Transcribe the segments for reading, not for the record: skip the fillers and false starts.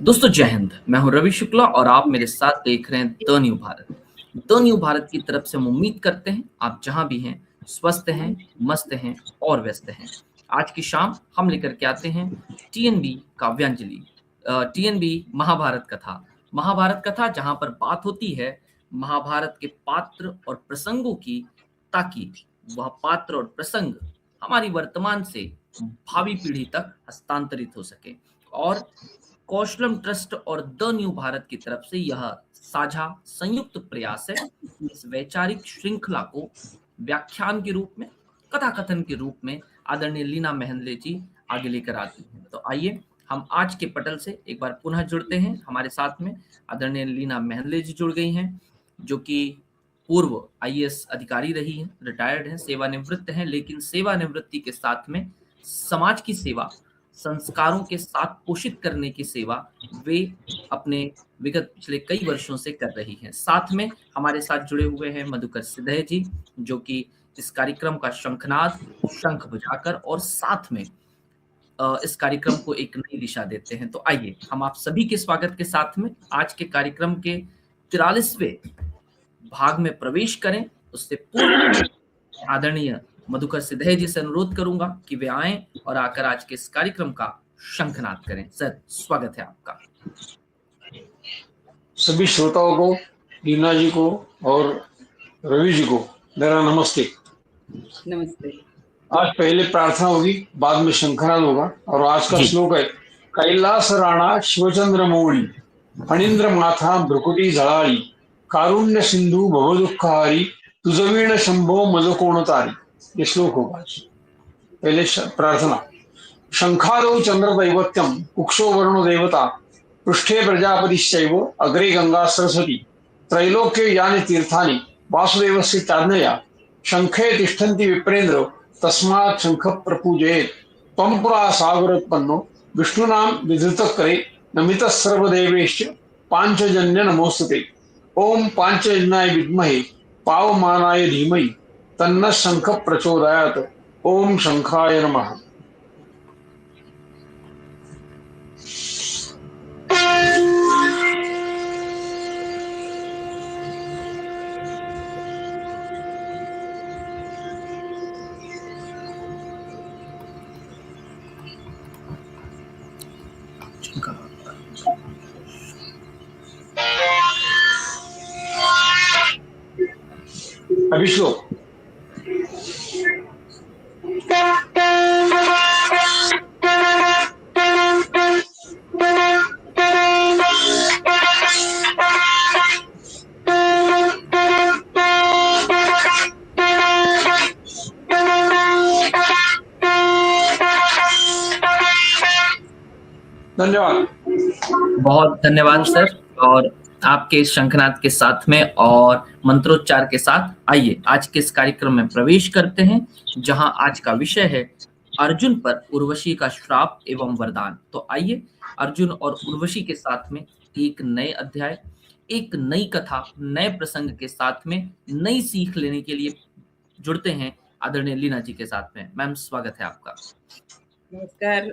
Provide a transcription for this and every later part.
दोस्तों जय हिंद। मैं हूं रवि शुक्ला और आप मेरे साथ देख रहे हैं the new Bharat. The new Bharat की तरफ से हम उम्मीद करते हैं आप जहां भी हैं स्वस्थ हैं, मस्त हैं और व्यस्त हैं। आज की शाम हम लेकर के आते हैं टीएनबी काव्यांजलि, टीएनबी महाभारत कथा जहां पर बात होती है महाभारत के पात्र और प्रसंगों की, ताकि वह पात्र और प्रसंग हमारी वर्तमान से भावी पीढ़ी तक हस्तांतरित हो सके। और कौशलम ट्रस्ट और द न्यू भारत की तरफ से यह साझा संयुक्त प्रयास है कि इस वैचारिक श्रृंखला को व्याख्यान के रूप में, कथा कथन के रूप में आदरणीय लीना मेहंदले जी आगे लेकर आती हैं। तो आइए हम आज के पटल से एक बार पुनः जुड़ते हैं। हमारे साथ में आदरणीय लीना मेहंदले जी जुड़ गई हैं, जो कि पूर्व आईएएस अधिकारी रही हैं, रिटायर्ड हैं, सेवानिवृत्त हैं, लेकिन सेवानिवृत्ति के साथ में समाज की सेवा, संस्कारों के साथ पोषित करने की सेवा वे अपने विगत पिछले कई वर्षों से कर रही हैं। साथ में हमारे साथ जुड़े हुए हैं मधुकर सिद्धय जी, जो कि इस कार्यक्रम का शंख बजाकर और साथ में इस कार्यक्रम को एक नई दिशा देते हैं। तो आइए हम आप सभी के स्वागत के साथ में आज के कार्यक्रम के 43वें भाग में प्रवेश करें। उससे पूर्व आदरणीय मधुकर सिद्धय जी से अनुरोध करूंगा कि वे आएं और आकर आज के इस कार्यक्रम का शंखनाद करें। सर, स्वागत है आपका। सभी श्रोताओं को, लीना जी को और रवि जी को मेरा नमस्ते। नमस्ते। आज पहले प्रार्थना होगी, बाद में शंखनाद होगा। और आज का श्लोक है, कैलास राणा शिवचंद्र मौली, फणींद्र माथा भ्रुकुटी जळाळी, कारुण्य सिंधु भवदुःखहारी, तुझवीण शंभो मजकोणतारी। ये श्लोक होगा आज। पहले प्रार्थना। शंखादौ चंद्रदैवत्यम, कुक्षो वरुणो देवता, पृष्ठे प्रजापतिश्चैव, अग्रे गंगा सरस्वती, त्रैलोक्ये यानि तीर्थानि, वासुदेवस्य चाज्ञया, शंखे तिष्ठन्ति विप्रेन्द्र, तस्मात् शंख प्रपूजयेत्। त्वं पुरा सागरोत्पन्नो, विष्णुनां विधृतकरे, नमितः सर्वदेवेश्च, पांचजन्य नमोस्तुते। ओम पांचजन्याय विद्महे पावमानाय धीमहि, तन्नः शंख प्रचोदयात्। ओम शंखाय नमः। अभी श्लोक। धन्यवाद। बहुत धन्यवाद सर। और आपके शंखनाद के साथ में और मंत्रोच्चार के साथ आइए आज के इस कार्यक्रम में प्रवेश करते हैं, जहां आज का विषय है अर्जुन पर उर्वशी का श्राप एवं वरदान। तो आइए अर्जुन और उर्वशी के साथ में एक नए अध्याय, एक नई कथा, नए प्रसंग के साथ में नई सीख लेने के लिए जुड़ते हैं आदरणीय लीना जी के साथ में। मैम, स्वागत है आपका। नमस्कार।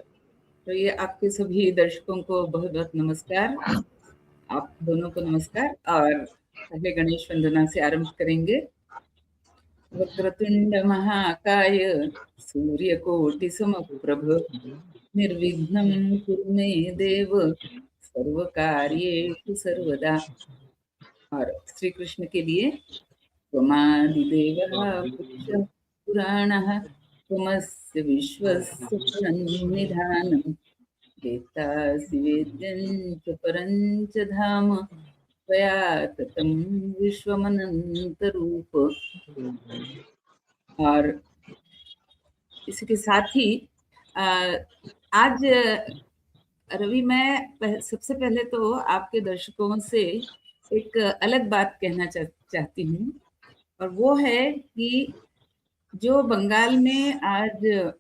तो ये आपके सभी दर्शकों को बहुत बहुत नमस्कार। आप दोनों को नमस्कार। और पहले गणेश वंदना से आरंभ करेंगे। वक्रतुंड महाकाय सूर्यकोटि समप्रभ, निर्विघ्नं कुरु मे देव, सर्वकार्येषु सर्वदा। और श्री कृष्ण के लिए त्वमादिदेवः पुरुषः पुराणः, त्वमस्य विश्वस्य पुरन्निधानम्, वेत्तासि वेद्यं च परं च धाम, त्वया ततं विश्वमनन्तरूप। और इसी के साथ ही आज रवि, मैं सबसे पहले तो आपके दर्शकों से एक अलग बात कहना चाहती हूँ, और वो है कि जो बंगाल में आज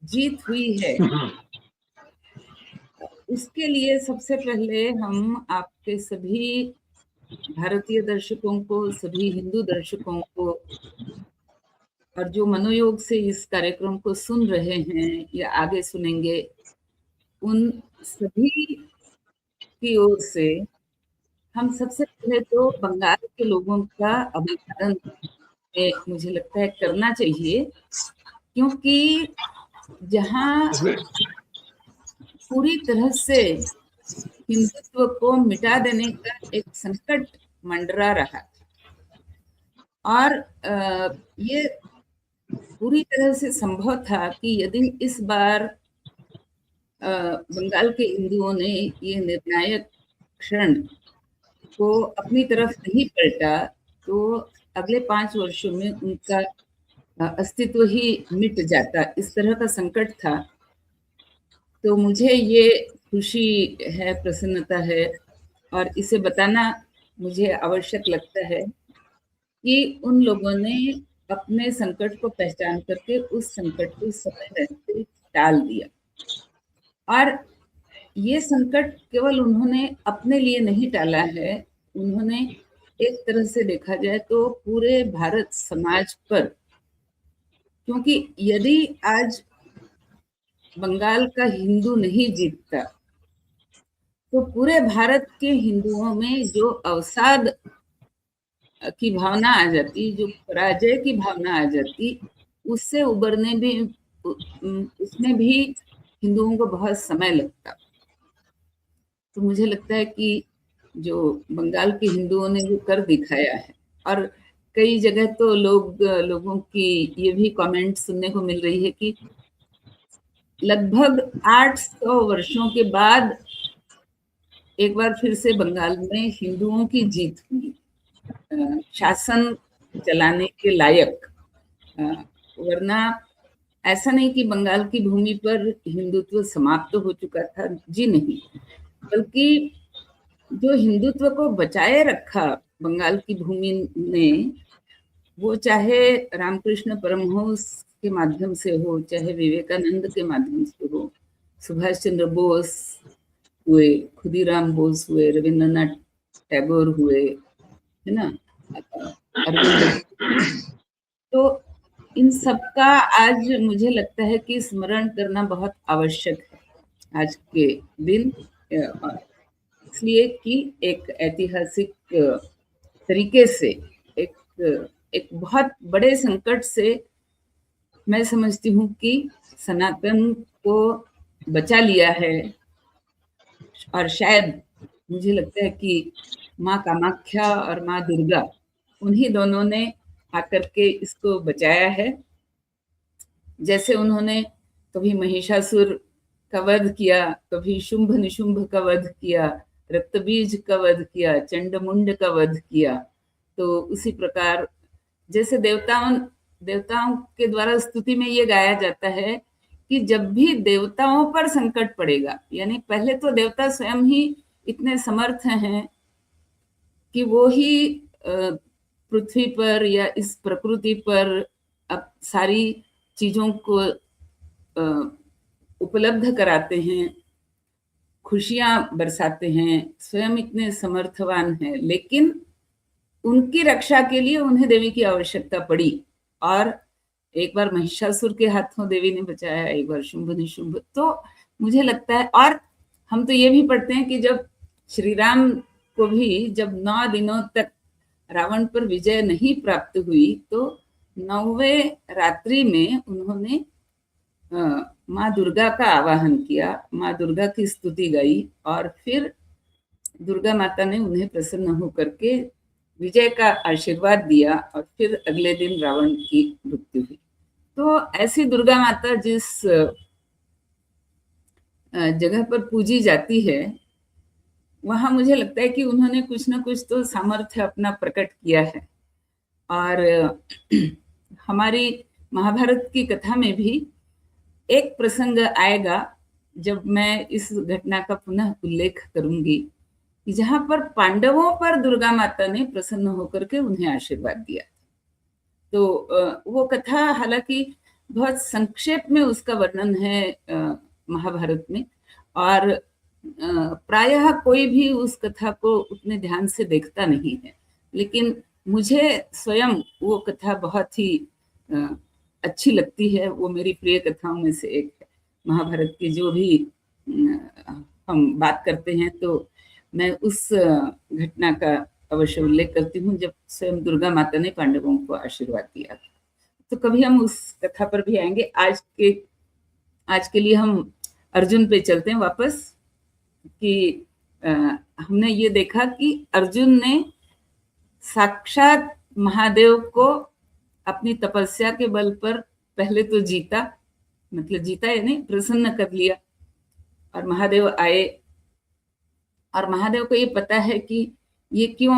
जीत हुई है, उसके लिए सबसे पहले हम आपके सभी भारतीय दर्शकों को, सभी हिंदू दर्शकों को, और जो मनोयोग से इस कार्यक्रम को सुन रहे हैं या आगे सुनेंगे, उन सभी की ओर से हम सबसे पहले तो बंगाल के लोगों का अभिवादन मुझे लगता है करना चाहिए, क्योंकि जहाँ इसमें पूरी तरह से हिंदुत्व को मिटा देने का एक संकट मंडरा रहा और ये पूरी तरह से संभव था कि यदि इस बार बंगाल के हिंदुओं ने ये निर्णायक क्षण को अपनी तरफ नहीं पलटा तो अगले 5 वर्षों में उनका अस्तित्व ही मिट जाता, इस तरह का संकट था। तो मुझे ये खुशी है, प्रसन्नता है और इसे बताना मुझे आवश्यक लगता है कि उन लोगों ने अपने संकट को पहचान करके उस संकट को समय रहते टाल दिया। और ये संकट केवल उन्होंने अपने लिए नहीं टाला है, उन्होंने एक तरह से देखा जाए तो पूरे भारत समाज पर, क्योंकि यदि आज बंगाल का हिंदू नहीं जीतता तो पूरे भारत के हिंदुओं में जो अवसाद की भावना आ जाती, जो पराजय की भावना आ जाती, उससे उबरने भी उसमें भी हिंदुओं को बहुत समय लगता। तो मुझे लगता है कि जो बंगाल के हिंदुओं ने जो कर दिखाया है, और कई जगह तो लोगों की ये भी कमेंट सुनने को मिल रही है कि लगभग 800 वर्षों के बाद एक बार फिर से बंगाल में हिंदुओं की जीत हुई, शासन चलाने के लायक। वरना ऐसा नहीं कि बंगाल की भूमि पर हिंदुत्व समाप्त हो चुका था, जी नहीं, बल्कि जो हिंदुत्व को बचाए रखा बंगाल की भूमि ने, वो चाहे रामकृष्ण परमहंस के माध्यम से हो, चाहे विवेकानंद के माध्यम से हो, सुभाष चंद्र बोस हुए, खुदीराम बोस हुए, रविंद्रनाथ टैगोर हुए, है ना, अरविंद, तो इन सबका आज मुझे लगता है कि स्मरण करना बहुत आवश्यक है आज के दिन, इसलिए कि एक ऐतिहासिक तरीके से एक बहुत बड़े संकट से मैं समझती हूँ कि सनातन को बचा लिया है। और शायद मुझे लगता है कि माँ कामाख्या और माँ दुर्गा, उन्हीं दोनों ने आकर के इसको बचाया है। जैसे उन्होंने कभी महिषासुर का वध किया, कभी शुंभ निशुंभ का वध किया, रक्तबीज का वध किया, चंडमुंड का वध किया, तो उसी प्रकार जैसे देवताओं के द्वारा स्तुति में ये गाया जाता है कि जब भी देवताओं पर संकट पड़ेगा, यानी पहले तो देवता स्वयं ही इतने समर्थ हैं कि वो ही पृथ्वी पर या इस प्रकृति पर अब सारी चीजों को उपलब्ध कराते हैं, खुशियां बरसाते हैं, स्वयं इतने समर्थवान हैं, लेकिन उनकी रक्षा के लिए उन्हें देवी की आवश्यकता पड़ी। और एक बार महिषासुर के हाथों देवी ने बचाया, एक बार शुंभ निशुंभ। तो मुझे लगता है, और हम तो ये भी पढ़ते हैं कि जब श्री राम को भी जब 9 दिनों तक रावण पर विजय नहीं प्राप्त हुई तो 9वें रात्रि में उन्होंने माँ दुर्गा का आवाहन किया, माँ दुर्गा की स्तुति गाई, और फिर दुर्गा माता ने उन्हें प्रसन्न होकर के विजय का आशीर्वाद दिया, और फिर अगले दिन रावण की मृत्यु हुई। तो ऐसी दुर्गा माता जिस जगह पर पूजी जाती है, वहां मुझे लगता है कि उन्होंने कुछ ना कुछ तो सामर्थ्य अपना प्रकट किया है। और हमारी महाभारत की कथा में भी एक प्रसंग आएगा जब मैं इस घटना का पुनः उल्लेख करूंगी, कि जहां पर पांडवों पर दुर्गा माता ने प्रसन्न होकर के उन्हें आशीर्वाद दिया। तो वो कथा हालांकि बहुत संक्षेप में उसका वर्णन है महाभारत में, और प्रायः कोई भी उस कथा को उतने ध्यान से देखता नहीं है, लेकिन मुझे स्वयं वो कथा बहुत ही अच्छी लगती है। वो मेरी प्रिय कथाओं में से एक है। महाभारत की जो भी हम बात करते हैं तो मैं उस घटना का अवश्य उल्लेख करती हूँ जब स्वयं दुर्गा माता ने पांडवों को आशीर्वाद दिया। तो कभी हम उस कथा पर भी आएंगे। आज के लिए हम अर्जुन पे चलते हैं वापस कि हमने ये देखा कि अर्जुन ने साक्षात महादेव को अपनी तपस्या के बल पर पहले तो जीता, मतलब जीता यानी प्रसन्न कर लिया, और महादेव आए और महादेव को ये पता है कि ये क्यों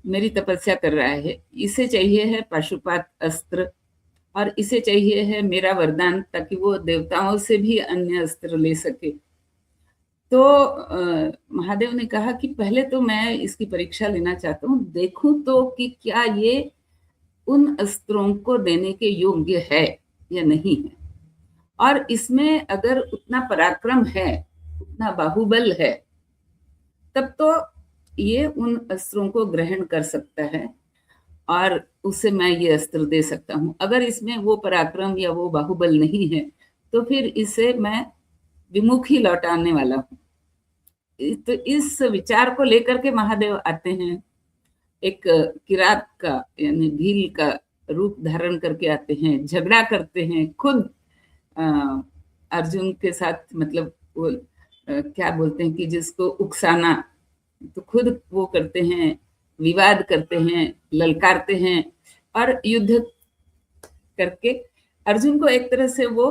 मेरी तपस्या कर रहा है, इसे चाहिए है पाशुपात अस्त्र और इसे चाहिए है मेरा वरदान ताकि वो देवताओं से भी अन्य अस्त्र ले सके। तो महादेव ने कहा कि पहले तो मैं इसकी परीक्षा लेना चाहता हूँ, देखूं तो कि क्या ये उन अस्त्रों को देने के योग्य है या नहीं है, और इसमें अगर उतना पराक्रम है, उतना बाहुबल है, तब तो ये उन अस्त्रों को ग्रहण कर सकता है और उसे मैं ये अस्त्र दे सकता हूँ। अगर इसमें वो पराक्रम या वो बाहुबल नहीं है तो फिर इसे मैं विमुख ही लौटाने वाला हूँ। तो इस विचार को लेकर के महादेव आते हैं, एक किरात का यानी भील का रूप धारण करके आते हैं, झगड़ा करते हैं खुद अर्जुन के साथ, मतलब वो क्या बोलते हैं कि जिसको उकसाना, तो खुद वो करते हैं, विवाद करते हैं, ललकारते हैं और युद्ध करके अर्जुन को एक तरह से वो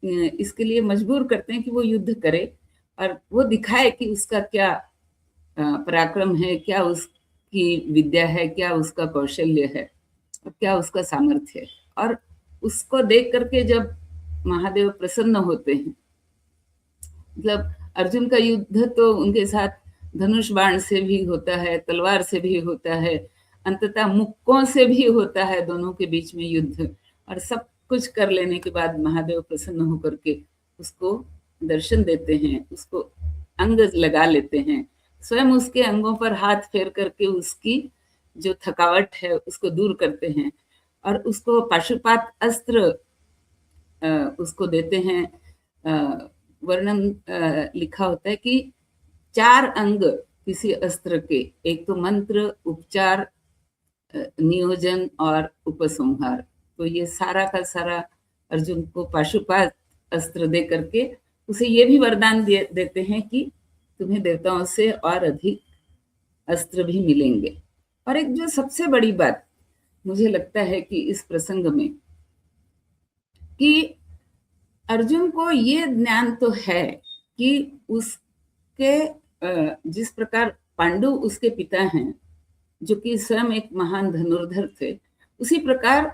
इसके लिए मजबूर करते हैं कि वो युद्ध करे और वो दिखाए कि उसका क्या पराक्रम है, क्या उसकी विद्या है, क्या उसका कौशल्य है और क्या उसका सामर्थ्य है। और उसको देख करके जब महादेव प्रसन्न होते हैं, मतलब अर्जुन का युद्ध तो उनके साथ धनुष बाण से भी होता है, तलवार से भी होता है, अंततः मुक्कों से भी होता है, दोनों के बीच में युद्ध, और सब कुछ कर लेने के बाद महादेव प्रसन्न होकर के उसको दर्शन देते हैं, उसको अंग लगा लेते हैं, स्वयं उसके अंगों पर हाथ फेर करके उसकी जो थकावट है उसको दूर करते हैं और उसको पाशुपात अस्त्र उसको देते हैं। वर्णन लिखा होता है कि 4 अंग किसी अस्त्र के, एक तो मंत्र, उपचार, नियोजन और उपसंहार। तो ये सारा का सारा अर्जुन को पाशुपात अस्त्र दे करके उसे ये भी वरदान देते हैं कि तुम्हें देवताओं से और अधिक अस्त्र भी मिलेंगे। और एक जो सबसे बड़ी बात मुझे लगता है कि इस प्रसंग में, कि अर्जुन को ये ज्ञान तो है कि उसके जिस प्रकार पांडु उसके पिता हैं, जो कि स्वयं एक महान धनुर्धर थे, उसी प्रकार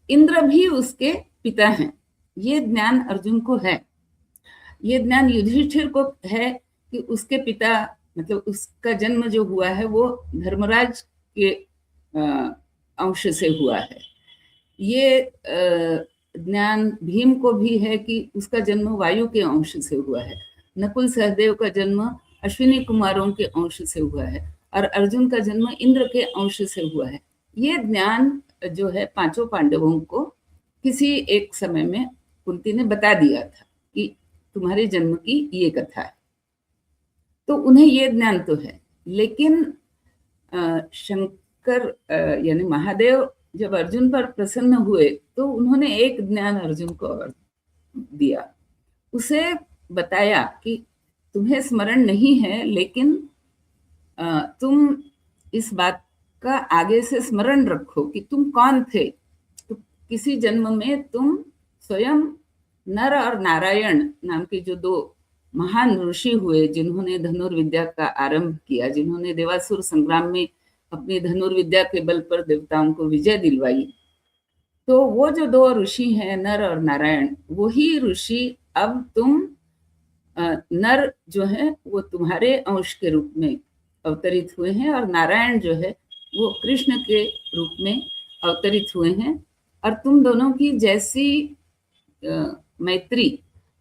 इंद्र भी उसके पिता हैं। ये ज्ञान अर्जुन को है। ये ज्ञान युधिष्ठिर को है कि उसके पिता, मतलब उसका जन्म जो हुआ है वो धर्मराज के अंश से हुआ है। ये ज्ञान भीम को भी है कि उसका जन्म वायु के अंश से हुआ है। नकुल सहदेव का जन्म अश्विनी कुमारों के अंश से हुआ है और अर्जुन का जन्म इंद्र के अंश से हुआ है। ये ज्ञान जो है 5 पांडवों को किसी एक समय में कुंती ने बता दिया था कि तुम्हारे जन्म की ये कथा है, तो उन्हें ये ज्ञान तो है। लेकिन शंकर यानी महादेव जब अर्जुन पर प्रसन्न हुए तो उन्होंने एक ज्ञान अर्जुन को और दिया। उसे बताया कि तुम्हें स्मरण नहीं है, लेकिन तुम इस बात का आगे से स्मरण रखो कि तुम कौन थे। तो किसी जन्म में तुम स्वयं नर और नारायण नाम के जो 2 महान ऋषि हुए, जिन्होंने धनुर्विद्या का आरंभ किया, जिन्होंने देवासुर संग्राम में अपनी धनुर्विद्या के बल पर देवताओं को विजय दिलवाई। तो वो जो 2 ऋषि हैं, नर और नारायण, वही ऋषि अब तुम नर जो है वो तुम्हारे अंश के रूप में अवतरित हुए हैं और नारायण जो है वो कृष्ण के रूप में अवतरित हुए हैं। और तुम दोनों की जैसी मैत्री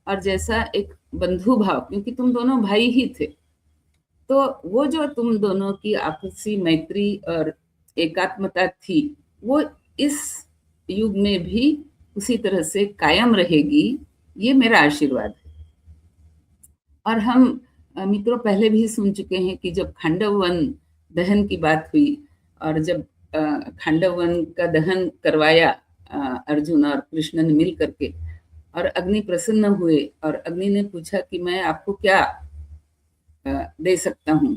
और जैसा एक बंधु भाव, क्योंकि तुम दोनों भाई ही थे, तो वो जो तुम दोनों की आपसी मैत्री और एकात्मता थी, वो इस युग में भी उसी तरह से कायम रहेगी। ये मेरा आशीर्वाद है। और हम मित्रों पहले भी सुन चुके हैं कि जब खांडव वन दहन की बात हुई और जब खांडव वन का दहन करवाया अर्जुन और कृष्ण ने मिल करके, और अग्नि प्रसन्न हुए और अग्नि ने पूछा कि मैं आपको क्या दे सकता हूँ,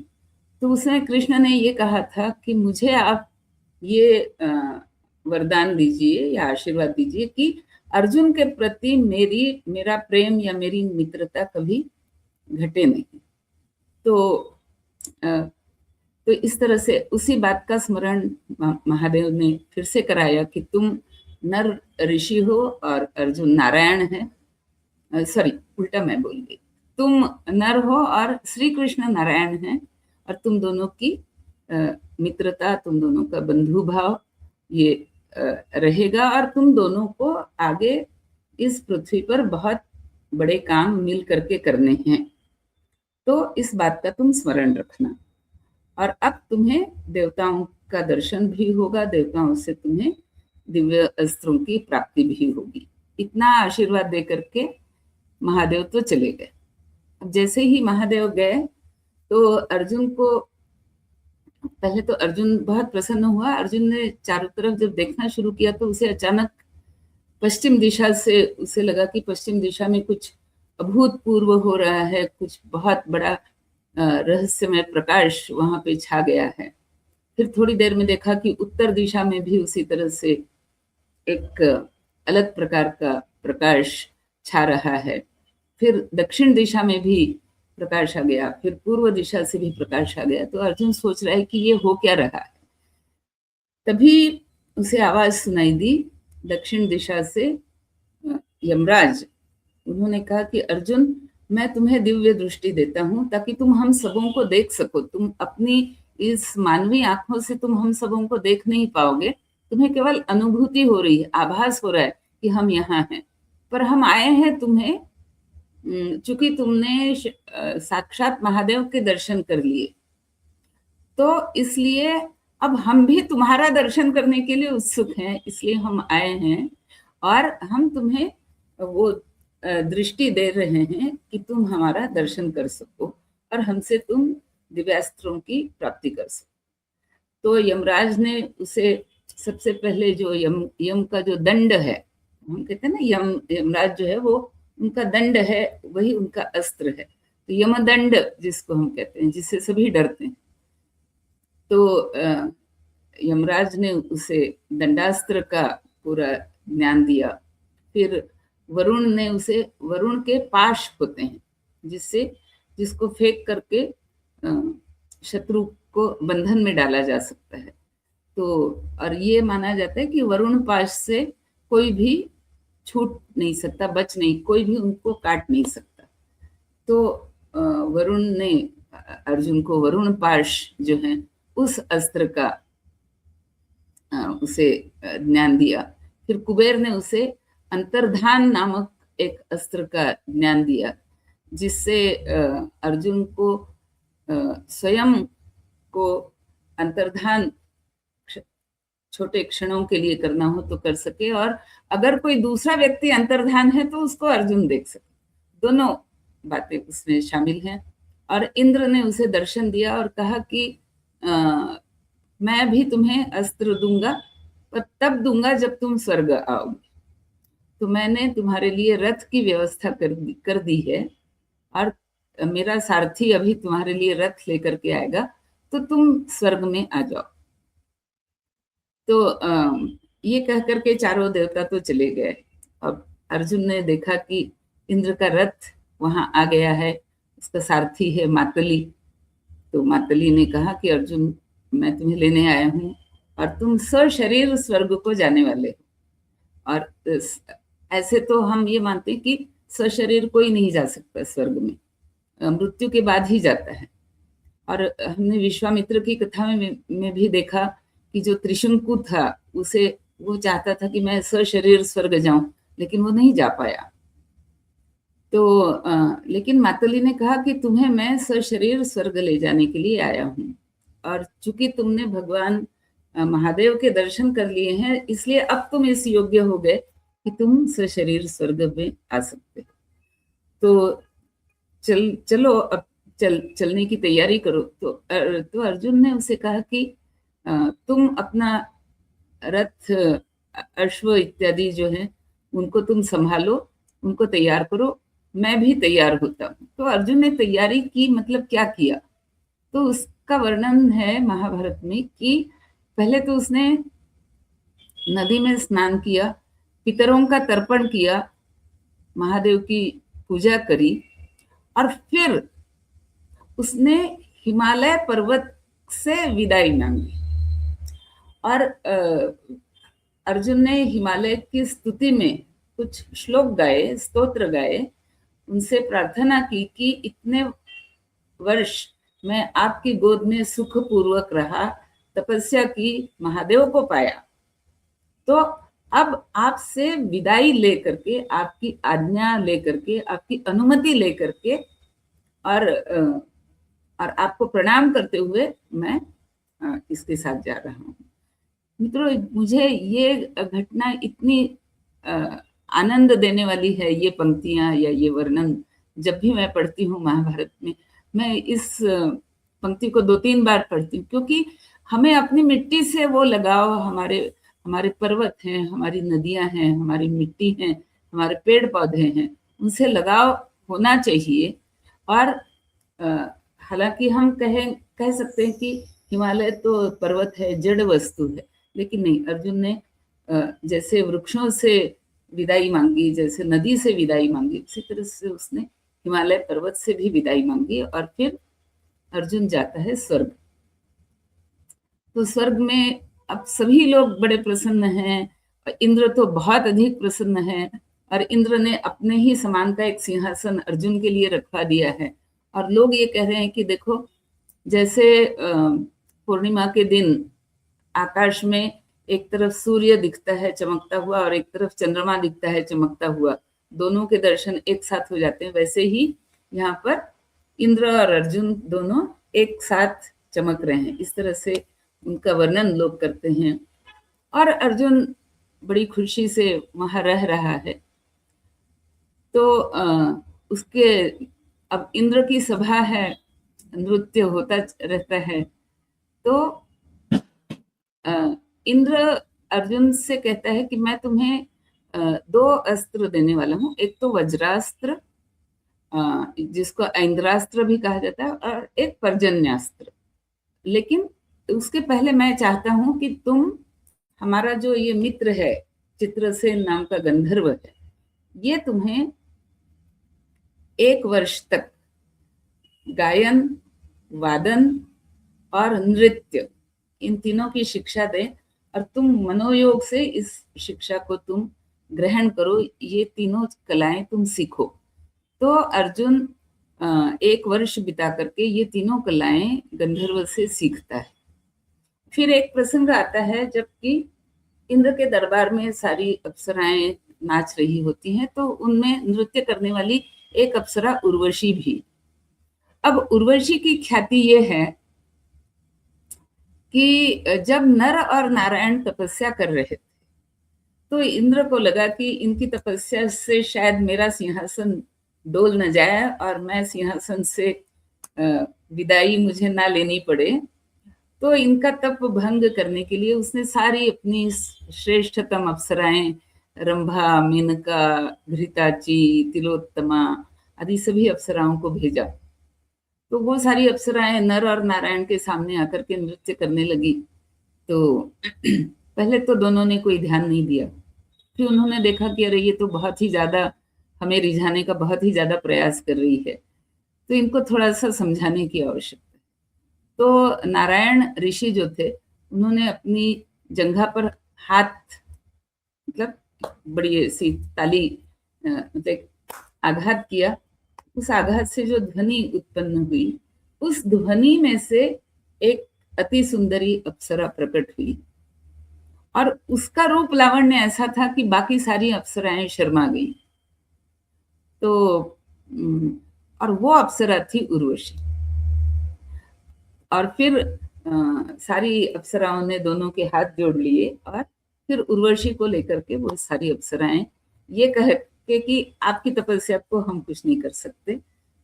तो उसमें कृष्ण ने ये कहा था कि मुझे आप ये वरदान दीजिए या आशीर्वाद दीजिए कि अर्जुन के प्रति मेरा प्रेम या मेरी मित्रता कभी घटे नहीं। तो इस तरह से उसी बात का स्मरण महादेव ने फिर से कराया कि तुम नर ऋषि हो और अर्जुन नारायण है। सॉरी, उल्टा मैं बोल गई। तुम नर हो और श्री कृष्ण नारायण हैं, और तुम दोनों की मित्रता, तुम दोनों का बंधु भाव ये रहेगा, और तुम दोनों को आगे इस पृथ्वी पर बहुत बड़े काम मिल करके करने हैं, तो इस बात का तुम स्मरण रखना। और अब तुम्हें देवताओं का दर्शन भी होगा, देवताओं से तुम्हें दिव्य अस्त्रों की प्राप्ति भी होगी। इतना आशीर्वाद दे करके महादेव तो चले गए। अब जैसे ही महादेव गए तो अर्जुन को, पहले तो अर्जुन बहुत प्रसन्न हुआ। अर्जुन ने चारों तरफ जब देखना शुरू किया तो उसे अचानक पश्चिम दिशा से उसे लगा कि पश्चिम दिशा में कुछ अभूतपूर्व हो रहा है, कुछ बहुत बड़ा रहस्यमय प्रकाश वहां पे छा गया है। फिर थोड़ी देर में देखा कि उत्तर दिशा में भी उसी तरह से एक अलग प्रकार का प्रकाश छा रहा है। फिर दक्षिण दिशा में भी प्रकाश आ गया, फिर पूर्व दिशा से भी प्रकाश आ गया। तो अर्जुन सोच रहा है कि ये हो क्या रहा है। तभी उसे आवाज सुनाई दी दक्षिण दिशा से, यमराज। उन्होंने कहा कि अर्जुन, मैं तुम्हें दिव्य दृष्टि देता हूं ताकि तुम हम सबों को देख सको। तुम अपनी इस मानवीय आंखों से तुम हम सबों को देख नहीं पाओगे, तुम्हें केवल अनुभूति हो रही है, आभास हो रहा है कि हम यहाँ हैं, पर हम आए हैं तुम्हें, चूंकि तुमने साक्षात महादेव के दर्शन कर लिए, तो इसलिए अब हम भी तुम्हारा दर्शन करने के लिए उत्सुक हैं, इसलिए हम आए हैं और हम तुम्हें वो दृष्टि दे रहे हैं कि तुम हमारा दर्शन कर सको और हमसे तुम दिव्यास्त्रों की प्राप्ति कर सको। तो यमराज ने उसे सबसे पहले जो यम का जो दंड है, हम कहते हैं ना यमराज जो है वो उनका दंड है, वही उनका अस्त्र है। तो यमदंड जिसको हम कहते हैं, जिससे सभी डरते हैं, तो यमराज ने उसे दंडास्त्र का पूरा ज्ञान दिया। फिर वरुण ने उसे, वरुण के पाश होते हैं जिसको फेंक करके शत्रु को बंधन में डाला जा सकता है। तो और ये माना जाता है कि वरुण पाश से कोई भी छूट नहीं सकता, बच नहीं, कोई भी उनको काट नहीं सकता। तो वरुण ने अर्जुन को वरुण पाश जो है उस अस्त्र का उसे ज्ञान दिया। फिर कुबेर ने उसे अंतर्धान नामक एक अस्त्र का ज्ञान दिया, जिससे अर्जुन को स्वयं को अंतर्धान छोटे क्षणों के लिए करना हो तो कर सके, और अगर कोई दूसरा व्यक्ति अंतर्धान है तो उसको अर्जुन देख सके। दोनों बातें उसमें शामिल हैं। और इंद्र ने उसे दर्शन दिया और कहा कि मैं भी तुम्हें अस्त्र दूंगा, पर तब दूंगा जब तुम स्वर्ग आओगे। तो मैंने तुम्हारे लिए रथ की व्यवस्था कर दी है, और मेरा सारथी अभी तुम्हारे लिए रथ लेकर के आएगा, तो तुम स्वर्ग में आ जाओ। तो ये कह करके चारों देवता तो चले गए। अब अर्जुन ने देखा कि इंद्र का रथ वहां आ गया है, उसका सारथी है मातली। तो मातली ने कहा कि अर्जुन, मैं तुम्हें लेने आया हूँ और तुम सशरीर स्वर्ग को जाने वाले हो। और ऐसे तो हम ये मानते हैं कि सशरीर कोई नहीं जा सकता स्वर्ग में, मृत्यु के बाद ही जाता है। और हमने विश्वामित्र की कथा में भी देखा कि जो त्रिशंकु था, उसे वो चाहता था कि मैं सशरीर स्वर्ग जाऊं, लेकिन वो नहीं जा पाया। तो लेकिन मातली ने कहा कि तुम्हें मैं सशरीर स्वर्ग ले जाने के लिए आया हूँ, और चूंकि तुमने भगवान महादेव के दर्शन कर लिए हैं, इसलिए अब तुम इस योग्य हो गए कि तुम सशरीर स्वर्ग में आ सकते हो। तो चलो अब चलने की तैयारी करो। तो अर्जुन ने उसे कहा कि तुम अपना रथ, अश्व इत्यादि जो है उनको तुम संभालो, उनको तैयार करो, मैं भी तैयार होता हूँ। तो अर्जुन ने तैयारी की, मतलब क्या किया, तो उसका वर्णन है महाभारत में कि पहले तो उसने नदी में स्नान किया, पितरों का तर्पण किया, महादेव की पूजा करी, और फिर उसने हिमालय पर्वत से विदाई मांगी। और अर्जुन ने हिमालय की स्तुति में कुछ श्लोक गाए, स्तोत्र गाए, उनसे प्रार्थना की कि इतने वर्ष मैं आपकी गोद में सुख पूर्वक रहा, तपस्या की, महादेव को पाया, तो अब आपसे विदाई लेकर के, आपकी आज्ञा लेकर के, आपकी अनुमति लेकर के, और आपको प्रणाम करते हुए मैं इसके साथ जा रहा हूँ। मित्रों, मुझे ये घटना इतनी आनंद देने वाली है, ये पंक्तियां या ये वर्णन जब भी मैं पढ़ती हूँ महाभारत में, मैं इस पंक्ति को 2-3 बार पढ़ती हूँ, क्योंकि हमें अपनी मिट्टी से वो लगाव, हमारे पर्वत हैं, हमारी नदियां हैं, हमारी मिट्टी हैं, हमारे पेड़ पौधे हैं, उनसे लगाव होना चाहिए। और हालांकि हम कह सकते हैं कि हिमालय तो पर्वत है, जड़ वस्तु है, लेकिन नहीं, अर्जुन ने जैसे वृक्षों से विदाई मांगी, जैसे नदी से विदाई मांगी, उसी तरह से उसने हिमालय पर्वत से भी विदाई मांगी। और फिर अर्जुन जाता है स्वर्ग। तो स्वर्ग में अब सभी लोग बड़े प्रसन्न हैं, इंद्र तो बहुत अधिक प्रसन्न है, और इंद्र ने अपने ही समान का एक सिंहासन अर्जुन के लिए रखवा दिया है। और लोग ये कह रहे हैं कि देखो, जैसे पूर्णिमा के दिन आकाश में एक तरफ सूर्य दिखता है चमकता हुआ और एक तरफ चंद्रमा दिखता है चमकता हुआ, दोनों के दर्शन एक साथ हो जाते हैं, वैसे ही यहाँ पर इंद्र और अर्जुन दोनों एक साथ चमक रहे हैं। इस तरह से उनका वर्णन लोग करते हैं। और अर्जुन बड़ी खुशी से वहां रह रहा है। तो उसके अब इंद्र की सभा है, नृत्य होता रहता है। तो इंद्र अर्जुन से कहता है कि मैं तुम्हें 2 अस्त्र देने वाला हूँ, एक तो वज्रास्त्र, जिसको ऐन्द्रास्त्र भी कहा जाता है, और एक पर्जन्यास्त्र। लेकिन उसके पहले मैं चाहता हूं कि तुम, हमारा जो ये मित्र है चित्रसेन नाम का गंधर्व है, ये तुम्हें 1 वर्ष तक गायन, वादन और नृत्य, इन तीनों की शिक्षा दे, और तुम मनोयोग से इस शिक्षा को तुम ग्रहण करो, ये तीनों कलाएं तुम सीखो। तो अर्जुन 1 वर्ष बिता करके ये तीनों कलाएं गंधर्व से सीखता है। फिर एक प्रसंग आता है जबकि इंद्र के दरबार में सारी अप्सराएं नाच रही होती हैं, तो उनमें नृत्य करने वाली एक अप्सरा उर्वशी भी। अब उर्वशी की ख्याति ये है कि जब नर और नारायण तपस्या कर रहे थे, तो इंद्र को लगा कि इनकी तपस्या से शायद मेरा सिंहासन डोल न जाए और मैं सिंहासन से विदाई मुझे ना लेनी पड़े। तो इनका तप भंग करने के लिए उसने सारी अपनी श्रेष्ठतम अप्सराएं, रंभा, मेनका, घृताची, तिलोत्तमा आदि सभी अप्सराओं को भेजा। तो वो सारी अप्सराएं नर और नारायण के सामने आकर के नृत्य करने लगी। तो पहले तो दोनों ने कोई ध्यान नहीं दिया, फिर उन्होंने देखा कि अरे ये तो बहुत ही ज्यादा हमें रिझाने का बहुत ही ज्यादा प्रयास कर रही है, तो इनको थोड़ा सा समझाने की आवश्यकता है। तो नारायण ऋषि जो थे, उन्होंने अपनी जंघा पर हाथ, मतलब बड़ी सी ताली, मतलब आघात किया। उस आघात से जो ध्वनि उत्पन्न हुई, उस ध्वनि में से एक अति सुंदरी अप्सरा प्रकट हुई, और उसका रूप लावण्य ऐसा था कि बाकी सारी अप्सराएं शर्मा गई। तो और वो अप्सरा थी उर्वशी। और फिर सारी अप्सराओं ने दोनों के हाथ जोड़ लिए, और फिर उर्वशी को लेकर के वो सारी अप्सराएं ये कह के कि आपकी तपस्या को हम कुछ नहीं कर सकते,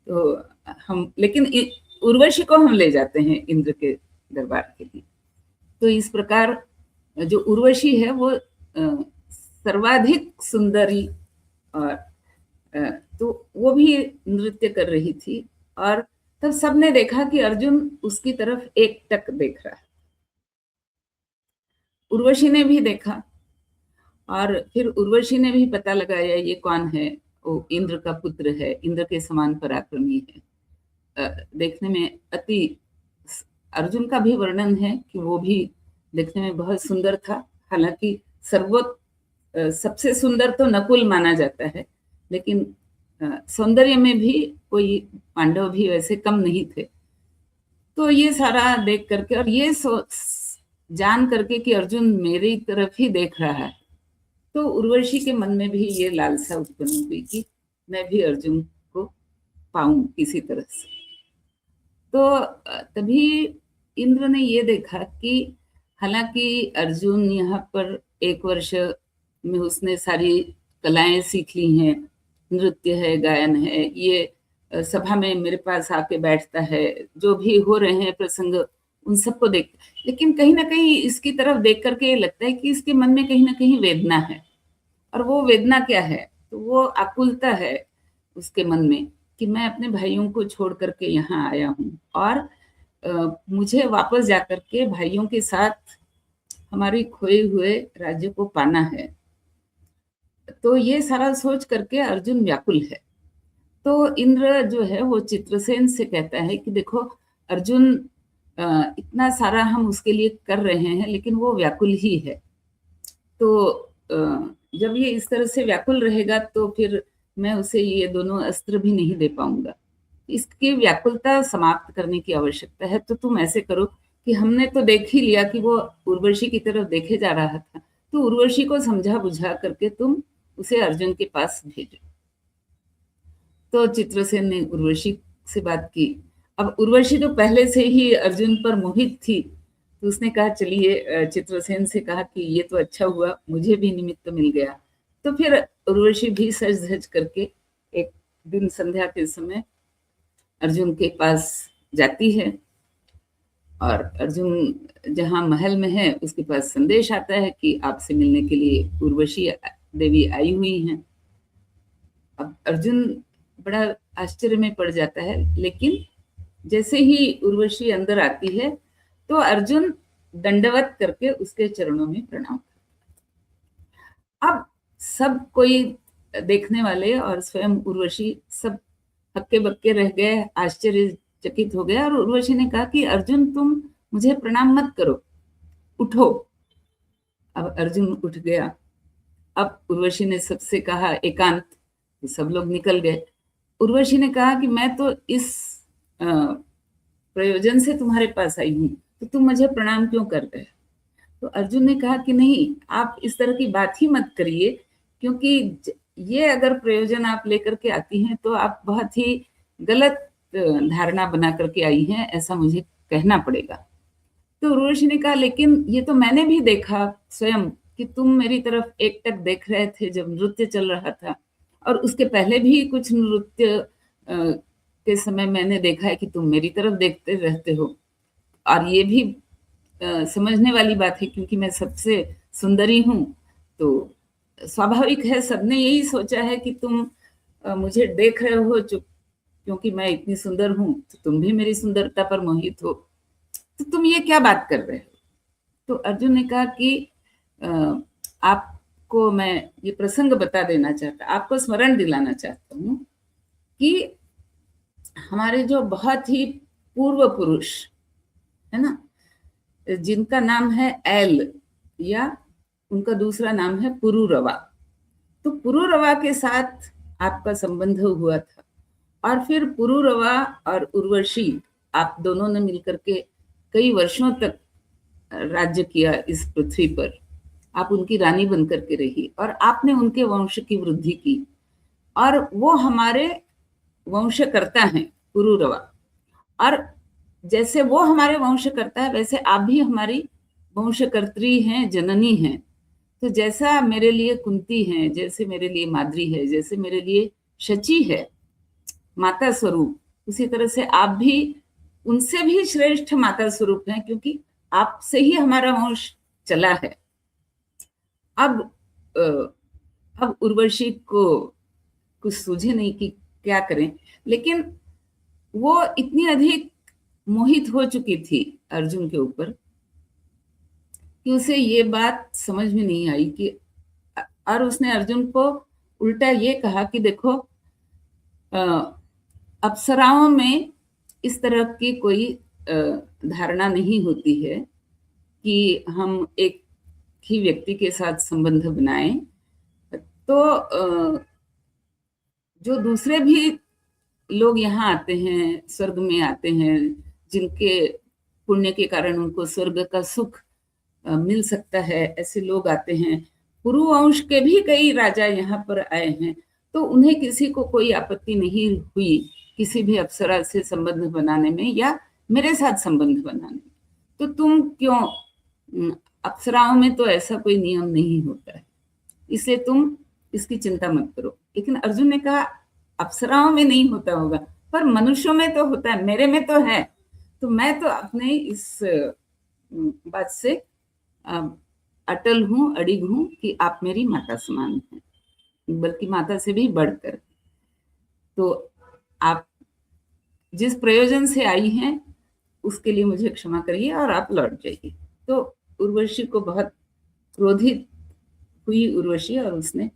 तो हम, लेकिन उर्वशी को हम ले जाते हैं इंद्र के दरबार के लिए। तो इस प्रकार जो उर्वशी है वो सर्वाधिक सुंदरी, और तो वो भी नृत्य कर रही थी, और तब सबने देखा कि अर्जुन उसकी तरफ एकटक देख रहा है। उर्वशी ने भी देखा, और फिर उर्वशी ने भी पता लगाया ये कौन है, वो इंद्र का पुत्र है, इंद्र के समान पराक्रमी है। देखने में अति, अर्जुन का भी वर्णन है कि वो भी देखने में बहुत सुंदर था। हालांकि सबसे सुंदर तो नकुल माना जाता है, लेकिन सौंदर्य में भी कोई पांडव भी वैसे कम नहीं थे। तो ये सारा देख करके, और ये जान करके कि अर्जुन मेरी तरफ ही देख रहा है, तो उर्वशी के मन में भी ये लालसा उत्पन्न हुई कि मैं भी अर्जुन को पाऊं किसी तरह से। तो तभी इंद्र ने ये देखा कि हालांकि अर्जुन यहाँ पर 1 वर्ष में उसने सारी कलाएं सीख ली हैं, नृत्य है, गायन है, ये सभा में मेरे पास आके बैठता है, जो भी हो रहे हैं प्रसंग उन सबको देख, लेकिन कहीं ना कहीं इसकी तरफ देख करके लगता है कि इसके मन में कहीं ना कहीं वेदना है। और वो वेदना क्या है? तो वो आकुलता है उसके मन में कि मैं अपने भाइयों को छोड़ करके यहाँ आया हूँ, और मुझे वापस जाकर के भाइयों के साथ हमारे खोए हुए राज्य को पाना है। तो ये सारा सोच करके अर्जुन व्याकुल है। तो इंद्र जो है वो चित्रसेन से कहता है कि देखो अर्जुन, इतना सारा हम उसके लिए कर रहे हैं, लेकिन वो व्याकुल ही है। तो जब ये इस तरह से व्याकुल रहेगा तो फिर मैं उसे ये दोनों अस्त्र भी नहीं दे पाऊंगा। इसकी व्याकुलता समाप्त करने की आवश्यकता है। तो तुम ऐसे करो कि हमने तो देख ही लिया कि वो उर्वशी की तरफ देखे जा रहा था, तो उर्वशी को समझा बुझा करके तुम उसे अर्जुन के पास भेजो। तो चित्रसेन ने उर्वशी से बात की। अब उर्वशी तो पहले से ही अर्जुन पर मोहित थी, तो उसने कहा चलिए, चित्रसेन से कहा कि ये तो अच्छा हुआ, मुझे भी निमित्त मिल गया। तो फिर उर्वशी भी सज धज करके एक दिन संध्या के समय अर्जुन के पास जाती है, और अर्जुन जहाँ महल में है उसके पास संदेश आता है कि आपसे मिलने के लिए उर्वशी देवी आई हुई हैं। अब अर्जुन बड़ा आश्चर्य में पड़ जाता है, लेकिन जैसे ही उर्वशी अंदर आती है तो अर्जुन दंडवत करके उसके चरणों में प्रणाम करता है। अब सब कोई देखने वाले और स्वयं उर्वशी सब हक्के बक्के रह गए, आश्चर्यचकित हो गए, और उर्वशी ने कहा कि अर्जुन तुम मुझे प्रणाम मत करो, उठो। अब अर्जुन उठ गया। अब उर्वशी ने सबसे कहा एकांत, तो सब लोग निकल गए। उर्वशी ने कहा कि मैं तो इस प्रयोजन से तुम्हारे पास आई हूँ, तो तुम मुझे प्रणाम क्यों कर रहे हो? तो अर्जुन ने कहा कि नहीं, आप इस तरह की बात ही मत करिए, क्योंकि ये अगर प्रयोजन आप लेकर के आती हैं तो आप बहुत ही गलत धारणा बना करके आई हैं, ऐसा मुझे कहना पड़ेगा। तो उर्वशी ने कहा लेकिन ये तो मैंने भी देखा स्वयं कि तुम मेरी तरफ एकटक देख रहे थे जब नृत्य चल रहा था, और उसके पहले भी कुछ नृत्य के समय मैंने देखा है कि तुम मेरी तरफ देखते रहते हो। और ये भी समझने वाली बात है, क्योंकि मैं सबसे सुंदरी हूँ, तो स्वाभाविक है, सबने यही सोचा है कि तुम मुझे देख रहे हो क्योंकि मैं इतनी सुंदर हूँ, तो तुम भी मेरी सुंदरता पर मोहित हो, तो तुम ये क्या बात कर रहे हो? तो अर्जुन ने कहा कि आपको मैं ये प्रसंग बता देना चाहता, आपको स्मरण दिलाना चाहता हूँ कि हमारे जो बहुत ही पूर्व पुरुष है ना, जिनका नाम है ऐल, या उनका दूसरा नाम है पुरुरवा, तो पुरुरवा के साथ आपका संबंध हुआ था, और फिर पुरुरवा और उर्वशी आप दोनों ने मिलकर के कई वर्षों तक राज्य किया इस पृथ्वी पर। आप उनकी रानी बनकर के रही, और आपने उनके वंश की वृद्धि की, और वो हमारे वंशकर्ता हैं पुरुरवा। और जैसे वो हमारे वंश करता है, वैसे आप भी हमारी वंशकर्त्री हैं, जननी हैं। तो जैसा मेरे लिए कुंती है, जैसे मेरे लिए माद्री है, जैसे मेरे लिए शची है, माता स्वरूप, उसी तरह से आप भी उनसे भी श्रेष्ठ माता स्वरूप हैं, क्योंकि आपसे ही हमारा वंश चला है। अब उर्वशी को कुछ सूझे नहीं कि क्या करें, लेकिन वो इतनी अधिक मोहित हो चुकी थी अर्जुन के ऊपर कि उसे ये बात समझ में नहीं आई कि, और उसने अर्जुन को उल्टा ये कहा कि देखो, अप्सराओं में इस तरह की कोई धारणा नहीं होती है कि हम एक ही व्यक्ति के साथ संबंध बनाएं। तो जो दूसरे भी लोग यहाँ आते हैं, स्वर्ग में आते हैं, जिनके पुण्य के कारण उनको स्वर्ग का सुख मिल सकता है, ऐसे लोग आते हैं। पुरु वंश के भी कई राजा यहाँ पर आए हैं, तो उन्हें किसी को कोई आपत्ति नहीं हुई किसी भी अप्सरा से संबंध बनाने में या मेरे साथ संबंध बनाने में। तो तुम क्यों, अप्सराओं में तो ऐसा कोई नियम नहीं होता है, इसलिए तुम इसकी चिंता मत करो। लेकिन अर्जुन ने कहा अप्सराओं में नहीं होता होगा, पर मनुष्यों में तो होता है, मेरे में तो है। तो मैं तो अपने इस बात से अटल हूँ, अड़िग हूँ कि आप मेरी माता समान हैं, बल्कि माता से भी बढ़कर। तो आप जिस प्रयोजन से आई हैं उसके लिए मुझे क्षमा करिए और आप लौट जाइए। तो उर्वशी को बहुत क्रोधित हुई उर्वशी, और उसने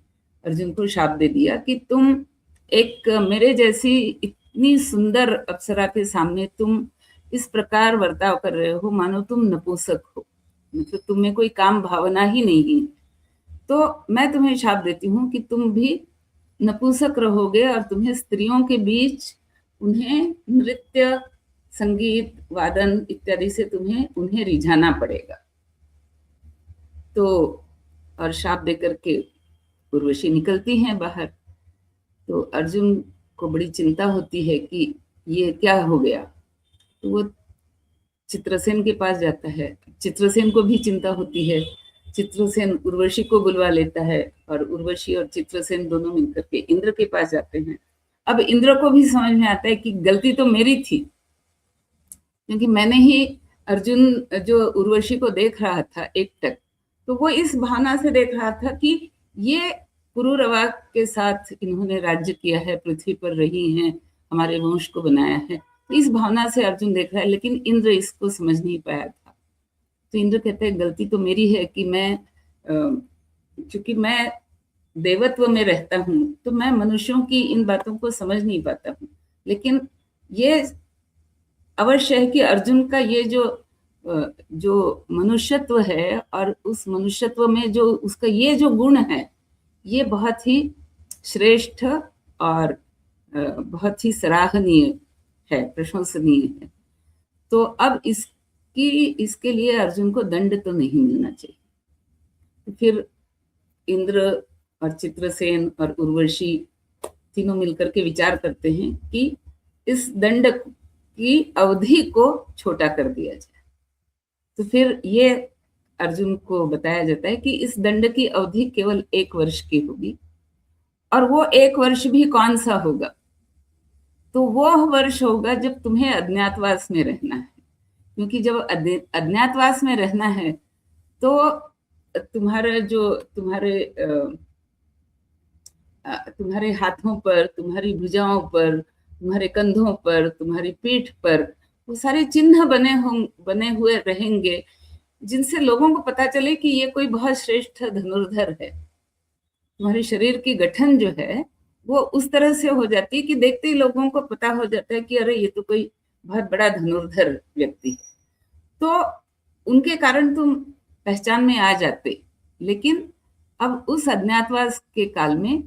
अर्जुन को शाप दे दिया कि तुम एक मेरे जैसी इतनी सुंदर अप्सरा के सामने तुम इस प्रकार बर्ताव कर रहे हो मानो तुम नपुंसक हो, मतलब तुम में कोई काम भावना ही नहीं है। तो मैं तुम्हें शाप देती हूँ कि तुम भी नपुंसक रहोगे और तुम्हें स्त्रियों के बीच उन्हें नृत्य, संगीत, वादन इत्यादि से तुम्हें उन्हें रिझाना पड़ेगा। तो और शाप देकर के उर्वशी निकलती हैं बाहर। तो अर्जुन को बड़ी चिंता होती है कि ये क्या हो गया। तो वो चित्रसेन के पास जाता है। चित्रसेन को भी चिंता होती है। चित्रसेन उर्वशी को बुलवा लेता है और उर्वशी और चित्रसेन दोनों मिलकर के इंद्र के पास जाते हैं। अब इंद्र को भी समझ में आता है कि गलती तो मेरी थी, क्योंकि मैंने ही अर्जुन जो उर्वशी को देख रहा था एकटक, तो वो इस भावना से देख रहा था कि ये पुरुरवा के साथ इन्होंने राज्य किया है, पृथ्वी पर रही हैं, हमारे वंश को बनाया है, तो इस भावना से अर्जुन देख रहा है। लेकिन इंद्र इसको समझ नहीं पाया था। तो इंद्र कहते हैं गलती तो मेरी है कि मैं, चूंकि मैं देवत्व में रहता हूँ तो मैं मनुष्यों की इन बातों को समझ नहीं पाता हूँ। लेकिन ये अवश्य है कि अर्जुन का ये जो मनुष्यत्व है और उस मनुष्यत्व में जो उसका ये जो गुण है, ये बहुत ही श्रेष्ठ और बहुत ही सराहनीय है, प्रशंसनीय है। तो अब इसके लिए अर्जुन को दंड तो नहीं मिलना चाहिए। तो फिर इंद्र और चित्रसेन और उर्वशी तीनों मिलकर के विचार करते हैं कि इस दंड की अवधि को छोटा कर दिया जाए। तो फिर ये अर्जुन को बताया जाता है कि इस दंड की अवधि केवल 1 वर्ष की होगी, और वो 1 वर्ष भी कौन सा होगा, तो वो वर्ष होगा जब तुम्हें अज्ञातवास में रहना है। क्योंकि जब अज्ञातवास में रहना है तो तुम्हारे हाथों पर, तुम्हारी भुजाओं पर, तुम्हारे कंधों पर, तुम्हारी पीठ पर वो सारे चिन्ह बने हुए रहेंगे, जिनसे लोगों को पता चले कि ये कोई बहुत श्रेष्ठ धनुर्धर है। तुम्हारे शरीर की गठन जो है वो उस तरह से हो जाती है कि देखते ही लोगों को पता हो जाता है कि अरे ये तो कोई बहुत बड़ा धनुर्धर व्यक्ति है। तो उनके कारण तुम पहचान में आ जाते। लेकिन अब उस अज्ञातवास के काल में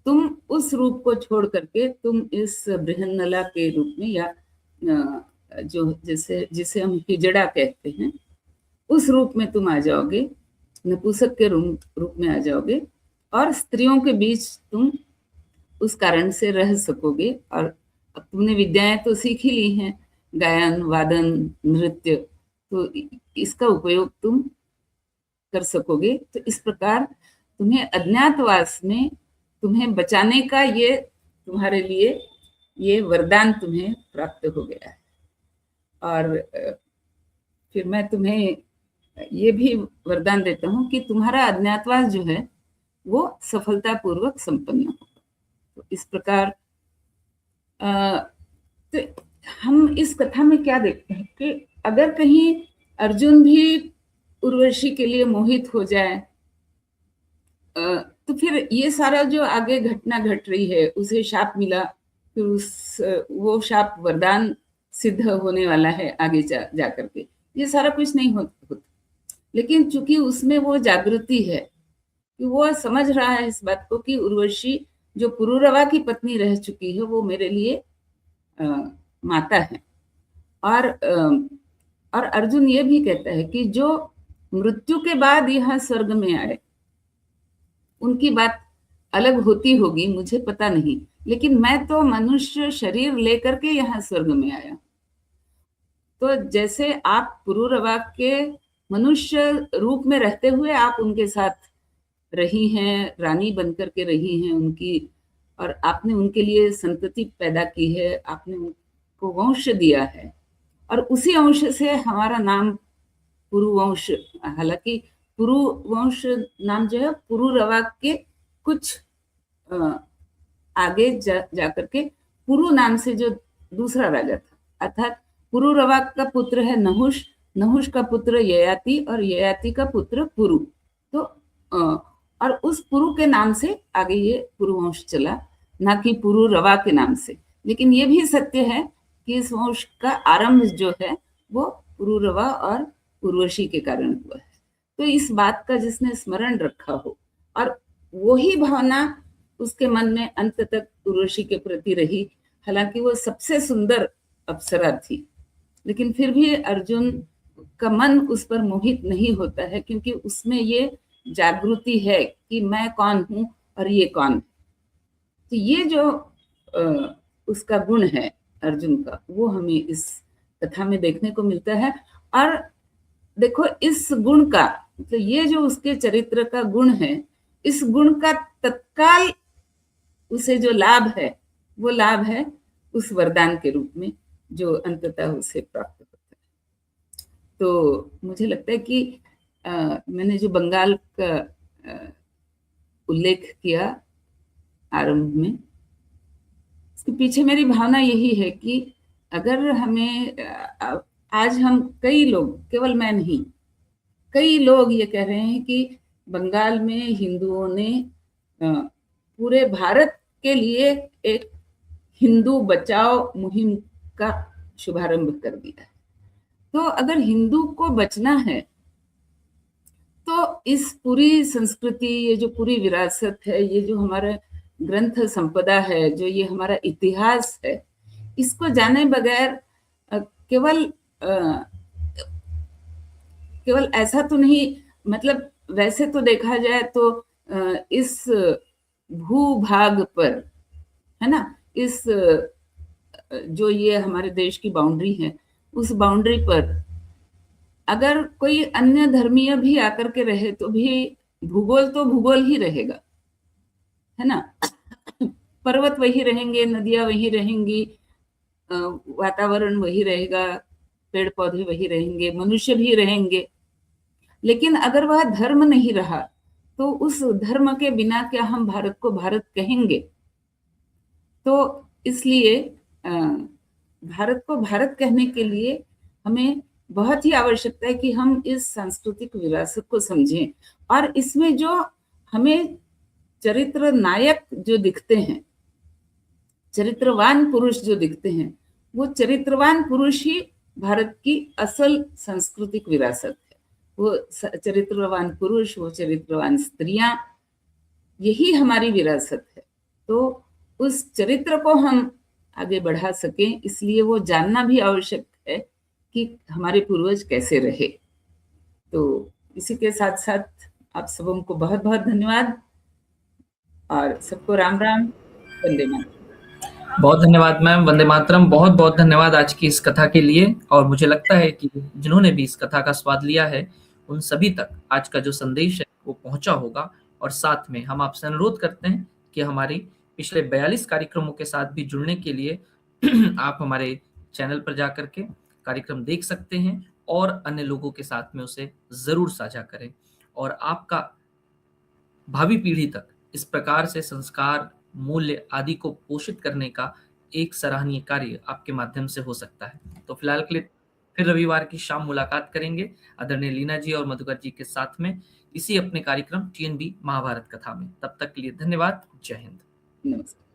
तुम उस रूप को छोड़ करके तुम इस बृहन्नला के रूप में, या जो जिसे हम हिजड़ा कहते हैं, उस रूप में तुम आ जाओगे, नपुंसक के रूप में आ जाओगे, और स्त्रियों के बीच तुम उस कारण से रह सकोगे। और अब तुमने विद्याएं तो सीख ही ली हैं, गायन, वादन, नृत्य, तो इसका उपयोग तुम कर सकोगे। तो इस प्रकार तुम्हें अज्ञातवास में तुम्हें बचाने का ये तुम्हारे लिए ये वरदान तुम्हें प्राप्त हो गया है। और फिर मैं तुम्हें ये भी वरदान देता हूँ कि तुम्हारा अज्ञातवास जो है वो सफलतापूर्वक संपन्न हो। तो इस प्रकार तो हम इस कथा में क्या देखते हैं कि अगर कहीं अर्जुन भी उर्वशी के लिए मोहित हो जाए तो फिर ये सारा जो आगे घटना घट रही है, उसे शाप मिला, फिर वो शाप वरदान सिद्ध होने वाला है आगे जा करके, ये सारा कुछ नहीं होता। लेकिन चूंकि उसमें वो जागृति है कि वो समझ रहा है इस बात को कि उर्वशी जो पुरुरवा की पत्नी रह चुकी है वो मेरे लिए माता है। और अर्जुन ये भी कहता है कि जो मृत्यु के बाद यहाँ स्वर्ग में आए उनकी बात अलग होती होगी, मुझे पता नहीं, लेकिन मैं तो मनुष्य शरीर लेकर के यहाँ स्वर्ग में आया। तो जैसे आप पुरुरवा के मनुष्य रूप में रहते हुए आप उनके साथ रही हैं, रानी बनकर के रही हैं उनकी, और आपने उनके लिए संतति पैदा की है, आपने उनको वंश दिया है, और उसी अंश से हमारा नाम पुरुवंश, हालांकि पुरुवंश नाम जो है पुरुरवा के कुछ आगे जा करके पुरु नाम से जो दूसरा राजा था, अर्थात पुरुरवा का पुत्र है नहुष, नहुष का पुत्र ययाति, और ययाति का पुत्र पुरु। तो और उस पुरु के नाम से आगे ये पुरुवंश चला, ना कि पुरुरवा के नाम से। लेकिन ये भी सत्य है कि इस वंश का आरंभ जो है वो पुरुरवा और उर्वशी के कारण हुआ है। तो इस बात का जिसने स्मरण रखा हो और वही भावना उसके मन में अंत तक उर्वशी के प्रति रही, हालांकि वो सबसे सुंदर अप्सरा थी, लेकिन फिर भी अर्जुन का मन उस पर मोहित नहीं होता है, क्योंकि उसमें ये जागृति है कि मैं कौन हूं और ये कौन है। तो ये जो उसका गुण है अर्जुन का, वो हमें इस कथा में देखने को मिलता है। और देखो इस गुण का मतलब ये जो उसके चरित्र का गुण है, इस गुण का तत्काल उसे जो लाभ है वो लाभ है उस वरदान के रूप में जो अंततः उसे प्राप्त होता है। तो मुझे लगता है कि मैंने जो बंगाल का उल्लेख किया आरंभ में, इसके पीछे मेरी भावना यही है कि अगर हमें आज हम कई लोग, केवल मैं नहीं, कई लोग ये कह रहे हैं कि बंगाल में हिंदुओं ने पूरे भारत के लिए एक हिंदू बचाओ मुहिम का शुभारंभ कर दिया है। तो अगर हिंदू को बचना है तो इस पूरी संस्कृति, ये जो पूरी विरासत है, ये जो हमारा ग्रंथ संपदा है, जो ये हमारा इतिहास है, इसको जाने बगैर केवल ऐसा तो नहीं, मतलब वैसे तो देखा जाए तो इस भूभाग पर, है ना, इस जो ये हमारे देश की बाउंड्री है, उस बाउंड्री पर अगर कोई अन्य धर्मीय भी आकर के रहे तो भी भूगोल तो भूगोल ही रहेगा, है ना। पर्वत वही रहेंगे, नदियां वही रहेंगी, वातावरण वही रहेगा, पेड़ पौधे वही रहेंगे, मनुष्य भी रहेंगे। लेकिन अगर वह धर्म नहीं रहा तो उस धर्म के बिना क्या हम भारत को भारत कहेंगे? तो इसलिए भारत को भारत कहने के लिए हमें बहुत ही आवश्यकता है कि हम इस सांस्कृतिक विरासत को समझें, और इसमें जो हमें चरित्र नायक जो दिखते हैं, चरित्रवान पुरुष जो दिखते हैं, वो चरित्रवान पुरुष ही भारत की असल सांस्कृतिक विरासत है। वो चरित्रवान पुरुष, वो चरित्रवान स्त्रियां, यही हमारी विरासत है। तो उस चरित्र को हम आगे बढ़ा सकें, इसलिए वो जानना भी आवश्यक है कि हमारे पूर्वज कैसे रहे। तो इसी के साथ साथ आप सबों को बहुत बहुत धन्यवाद और सबको राम राम, वंदे मातरम। बहुत धन्यवाद मैम, वंदे मातरम। बहुत बहुत धन्यवाद आज की इस कथा के लिए। और मुझे लगता है कि जिन्होंने भी इस कथा का स्वाद लिया है उन सभी तक आज का जो संदेश है वो पहुंचा होगा। और साथ में हम आपसे अनुरोध करते हैं कि हमारी पिछले 42 कार्यक्रमों के साथ भी जुड़ने के लिए आप हमारे चैनल पर जाकर के कार्यक्रम देख सकते हैं और अन्य लोगों के साथ में उसे जरूर साझा करें। और आपका भावी पीढ़ी तक इस प्रकार से संस्कार, मूल्य आदि को पोषित करने का एक सराहनीय कार्य आपके माध्यम से हो सकता है। तो फिलहाल के लिए फिर रविवार की शाम मुलाकात करेंगे आदरणीय लीना जी और मधुकर जी के साथ में इसी अपने कार्यक्रम TNB महाभारत कथा में। तब तक के लिए धन्यवाद। जय हिंद। नमस्कार।